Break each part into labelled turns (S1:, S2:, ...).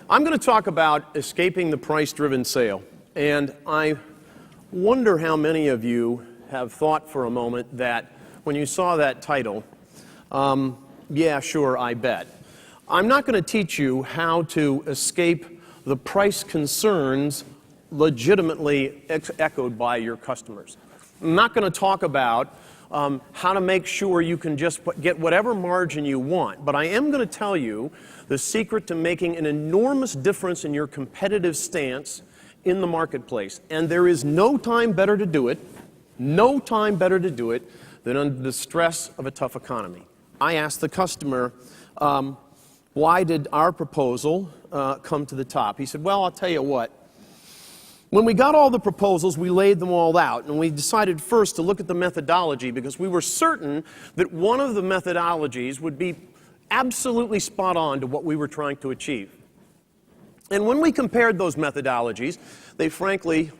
S1: I'm going to talk about escaping the price-driven sale. And I wonder how many of you have thought for a moment that when you saw that title, yeah, sure, I bet. I'm not going to teach you how to escape the price concerns legitimately echoed by your customers. I'm not going to talk about how to make sure you can just get whatever margin you want, but I am going to tell you the secret to making an enormous difference in your competitive stance in the marketplace. And there is no time better to do it, no time better to do it than under the stress of a tough economy. I asked the customer, why did our proposal come to the top? He said, well, I'll tell you what. When we got all the proposals, we laid them all out, and we decided first to look at the methodology because we were certain that one of the methodologies would be absolutely spot on to what we were trying to achieve. And when we compared those methodologies, they frankly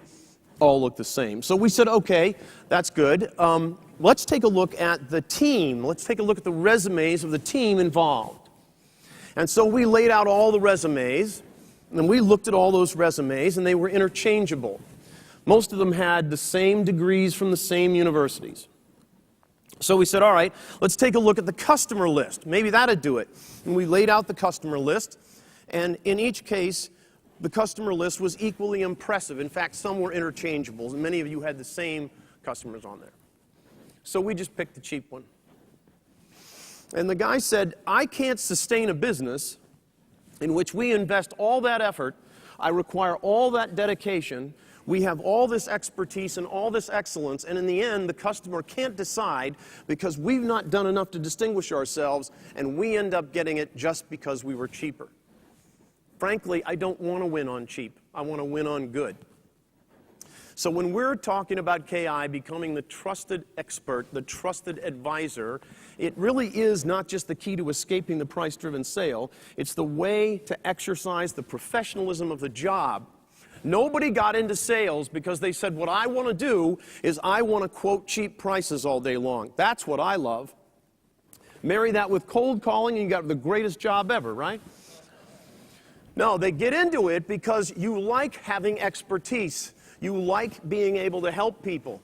S1: all looked the same. So we said, okay, that's good. Let's take a look at the team. Let's take a look at the resumes of the team involved. And so we laid out all the resumes, and we looked at all those resumes, and they were interchangeable. Most of them had the same degrees from the same universities. So we said, all right, let's take a look at the customer list. Maybe that'd do it. And we laid out the customer list, and in each case, the customer list was equally impressive. In fact, some were interchangeable, and many of you had the same customers on there. So we just picked the cheap one. And the guy said, I can't sustain a business in which we invest all that effort, I require all that dedication, we have all this expertise and all this excellence, and in the end, the customer can't decide because we've not done enough to distinguish ourselves, and we end up getting it just because we were cheaper. Frankly, I don't want to win on cheap. I want to win on good. So when we're talking about KI becoming the trusted expert, the trusted advisor, it really is not just the key to escaping the price-driven sale. It's the way to exercise the professionalism of the job. Nobody got into sales because they said, what I want to do is I want to quote cheap prices all day long. That's what I love. Marry that with cold calling and you got the greatest job ever, right? No, they get into it because you like having expertise. You like being able to help people.